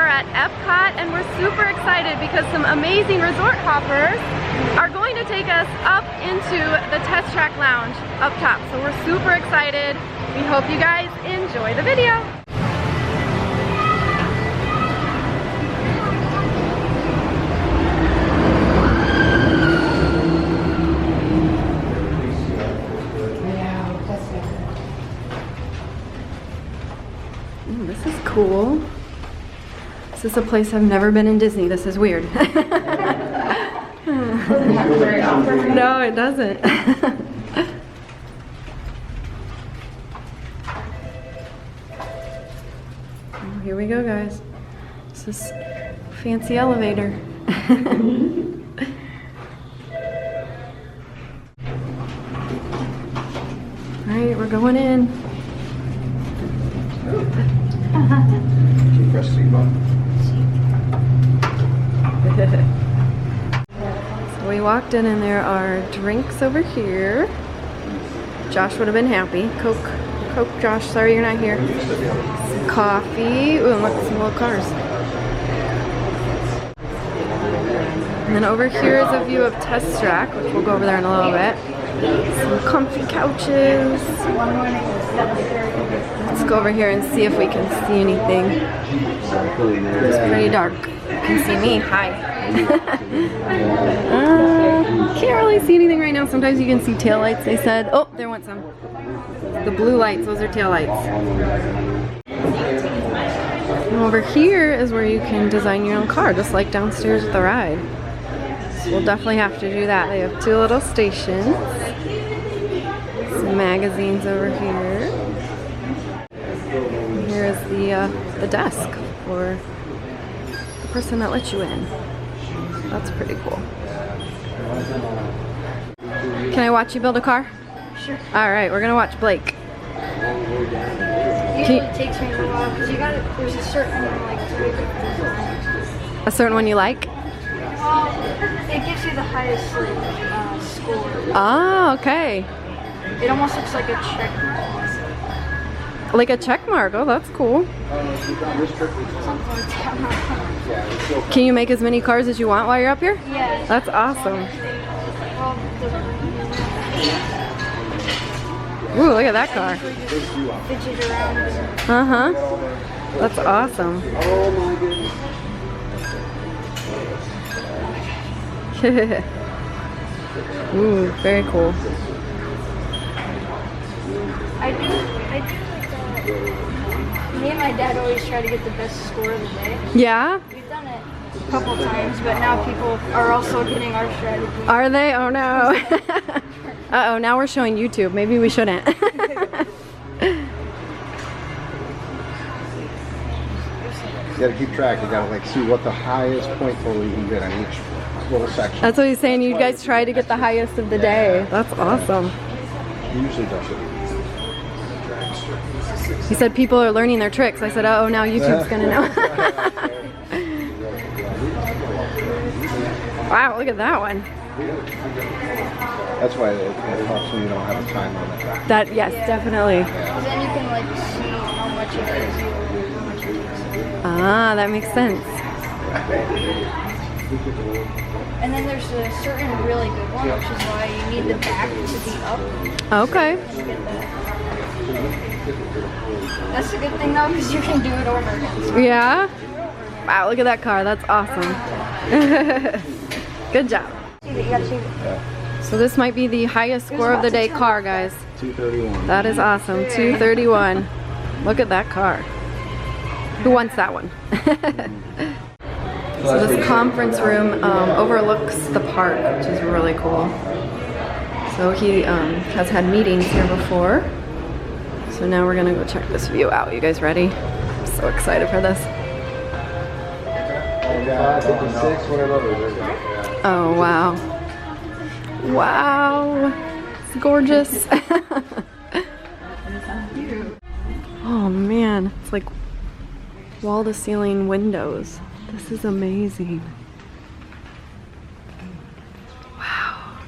at Epcot and we're super excited because some amazing resort hoppers are going to take us up into the Test Track Lounge up top. So we're super excited. We hope you guys enjoy the video. This is cool. This is a place I've never been in Disney. This is weird. No, it doesn't. Oh, here we go, guys. This is a fancy elevator. Alright, we're going in. Press C button. So we walked in and there are drinks over here. Josh would have been happy. Coke, Josh, sorry you're not here. Some coffee. Ooh, and look, some little cars. And then over here is a view of Test Track, which we'll go over there in a little bit. Some comfy couches. Let's go over here and see if we can see anything. It's pretty dark. You can see me. Hi. Can't really see anything right now. Sometimes you can see taillights, they said. Oh, there went some. The blue lights, those are taillights. And over here is where you can design your own car, just like downstairs at the ride. So we'll definitely have to do that. They have two little stations. Some magazines over here. And here is the desk for the person that let you in. That's pretty cool. Can I watch you build a car? Sure. Alright, we're gonna watch Blake. Usually it takes me a little while because there's a certain like A certain one you like? well, it gives you the highest score. Oh, okay. It almost looks like a check mark. Like a check mark. Oh, that's cool. Something like that. Can you make as many cars as you want while you're up here? Yeah. That's awesome. Well, Ooh, look at that car. fidget around. Uh-huh. That's awesome. Ooh, very cool. I do like me and my dad always try to get the best score of the day. Yeah? We've done it a couple times, but now people are also getting our strategy. Are they? Oh no. Uh-oh, now we're showing YouTube. Maybe we shouldn't. You gotta keep track. You gotta like see what the highest point total you can get on each little section. That's what he's saying. You guys try to get the highest of the day. That's awesome. He usually does it. He said people are learning their tricks. I said, oh, now YouTube's gonna know. Wow, look at that one. That's why it helps when you don't have a time limit. That, yes, definitely. Because then you can like see how much it gives you and how much it takes you. Ah, that makes sense. And then there's a certain really good one, which is why you need the back to be up. Okay. You get that. That's a good thing though, because you can do it over again. So Yeah? Wow, look at that car. That's awesome. Good job. you gotta see it. So this might be the highest score of the day car, guys. 231. That is awesome. 231. Look at that car. Who wants that one? So this conference room overlooks the park, which is really cool. So he has had meetings here before. So now we're gonna go check this view out. You guys ready? I'm so excited for this. Oh wow. Wow. It's gorgeous. Oh man, it's like wall-to-ceiling windows. This is amazing. Wow.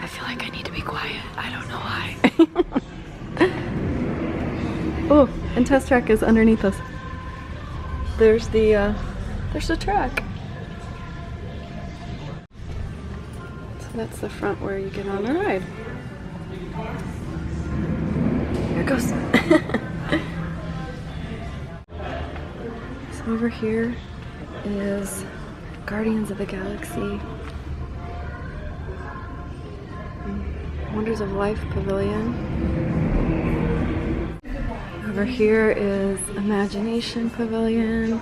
I feel like I need to be quiet. I don't know why. Oh, and Test Track is underneath us. there's the track. So that's the front where you get on the ride. Here it goes. So over here is Guardians of the Galaxy. Wonders of Life Pavilion. Over here is Imagination Pavilion.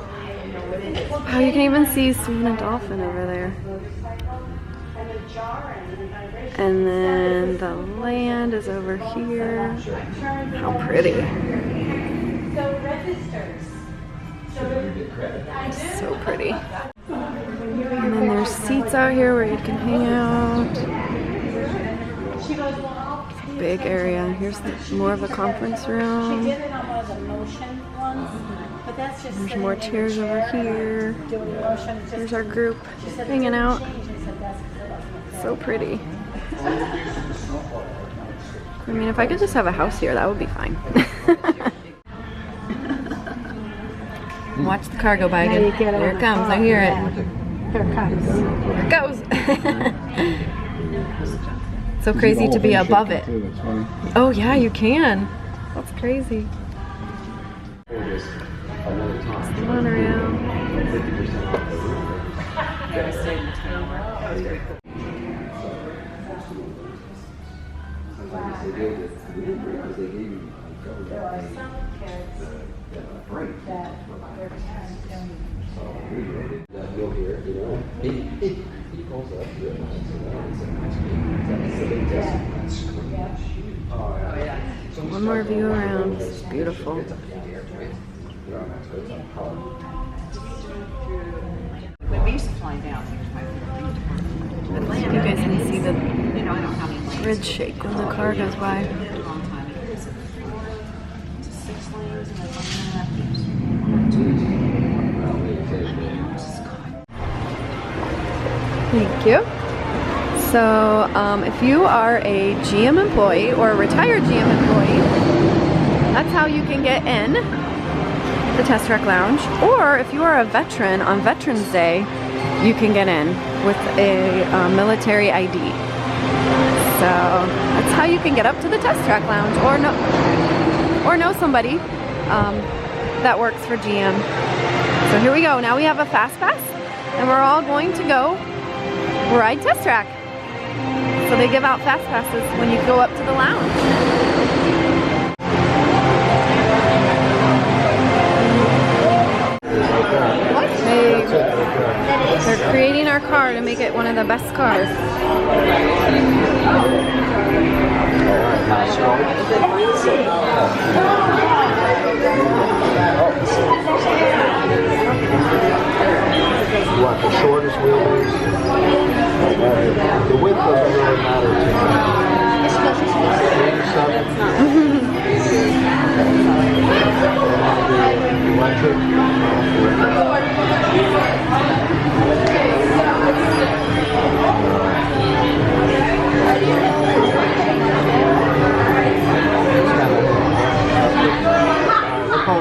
Wow, you can even see Swan and Dolphin over there. And then the land is over here. How pretty. So pretty. And then there's seats out here where you can hang out. Big area. Here's more of a conference room. There's more chairs over here. There's our group hanging out. So pretty. I mean, if I could just have a house here, that would be fine. Watch the car go by again. There it comes. I hear it. Here it comes. Here it goes. So crazy to be above it. Oh yeah, you can. That's crazy. It's the monorail. One more view around. It's beautiful. We used to fly down. You guys can see the bridge shake when the car goes by. Thank you. So if you are a GM employee or a retired GM employee, that's how you can get in the Test Track Lounge. Or if you are a veteran on Veterans Day, you can get in with a military ID. So that's how you can get up to the Test Track Lounge, or know somebody that works for GM. So here we go. Now we have a fast pass, and we're all going to go ride Test Track. So they give out fast passes when you go up to the lounge. They're creating our car to make it one of the best cars. What, the shortest wheelbase? The width doesn't really matter to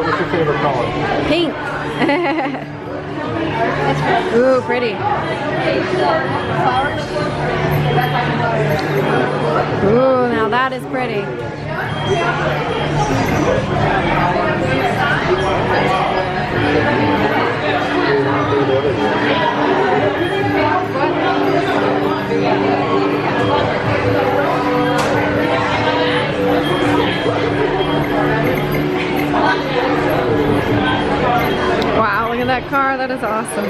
What's your favorite color? Pink. Ooh, pretty. Ooh, now that is pretty. Wow, look at that car. That is awesome.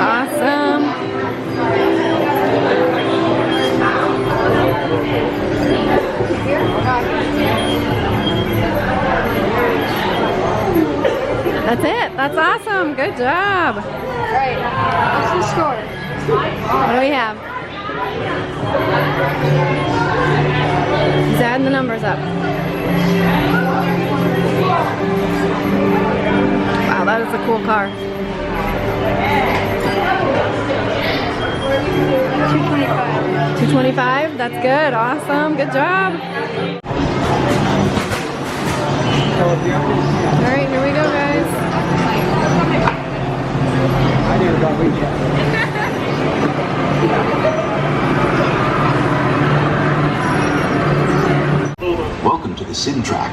Awesome. That's it. That's awesome. Good job. Right. What's the score? What do we have? He's adding the numbers up. Wow, that is a cool car. 225. 225? That's good. Awesome. Good job. All right, here we go, guys. I never got weed yet. Welcome to the Sim Track.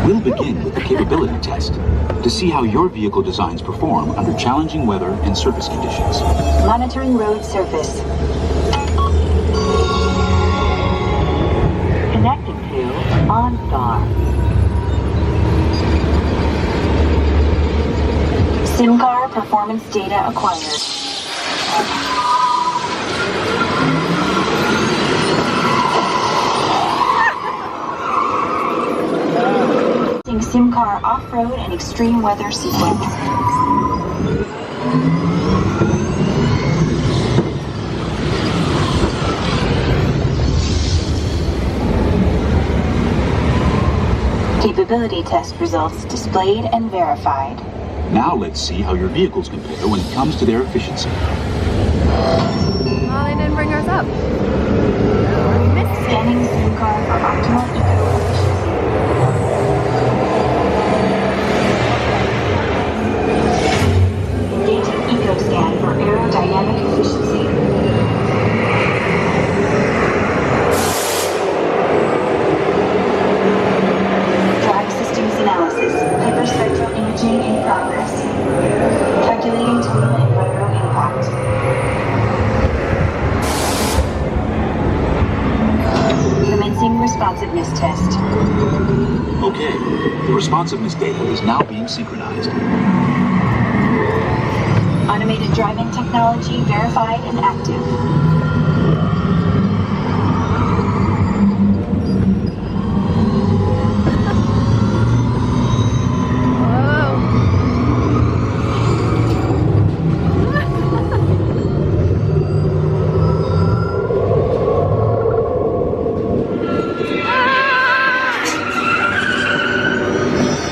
We'll begin with the capability test to see how your vehicle designs perform under challenging weather and surface conditions. Monitoring road surface. Connecting to OnStar. SimCar performance data acquired. SimCar off-road and extreme weather sequence. Capability test results displayed and verified. Now let's see how your vehicles compare when it comes to their efficiency. Oh, they didn't bring ours up. We missed it. Scanning SimCar for optimal eco-efficiency. Engaging EcoScan for aerodynamic efficiency. Drive systems analysis. Hyperspectral imaging in progress. Calculating total environmental impact. Commencing responsiveness test. Okay, the responsiveness data is now being synchronized. Automated driving technology verified and active.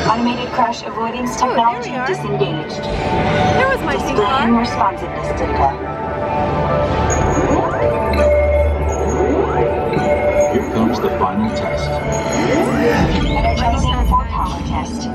Automated crash avoidance technology are. disengaged. There was my pink Displaying car. responsiveness data. Here comes the final test. Energizing for power test.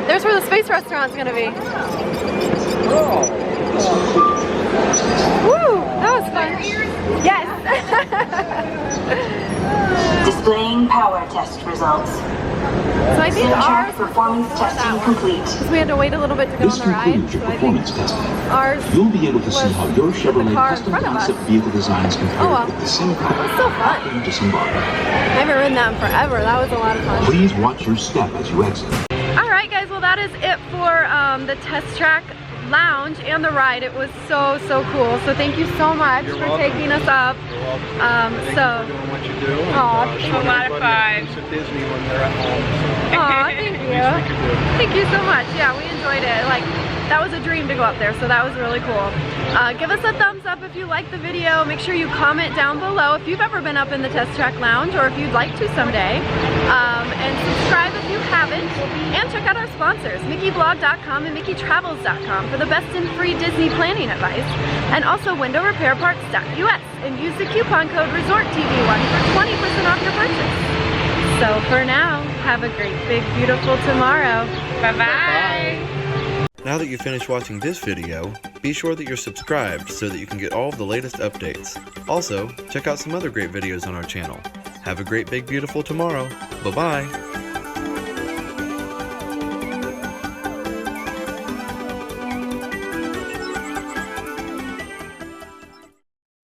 There's where the space restaurant's gonna be. Woo! That was fun. Yes! Displaying power test results. So I think SimTrack ours performance testing complete. because we had to wait a little bit to go This on the ride. concludes your So I think performance testing. ours You'll be able to see was how your with the Chevrolet car in custom front of us. concept vehicle designs compare Oh, well. with the Sim car. It's so fun. after you disembark. I haven't ridden that in forever. That was a lot of fun. Please watch your step as you exit. Alright guys, well that is it for the test track lounge and the ride. It was so cool. So thank you so much for taking us up. You're welcome. Thank So you for doing what you do. Aw, And, thank show you. A lot of everybody fun. at Disney when they're at home. aw, thank So, you. least we could do. Thank you so much. Yeah, we enjoyed it. Like, that was a dream to go up there, so that was really cool. Give us a thumbs up if you liked the video. Make sure you comment down below if you've ever been up in the Test Track Lounge or if you'd like to someday. And subscribe check out our sponsors, MickeyVlog.com and MickeyTravels.com for the best in free Disney planning advice, and also WindowRepairParts.us, and use the coupon code ResortTV1 for 20% off your purchase. So for now, have a great, big, beautiful tomorrow. Bye-bye. Now that you've finished watching this video, be sure that you're subscribed so that you can get all of the latest updates. Also, check out some other great videos on our channel. Have a great, big, beautiful tomorrow. Bye-bye.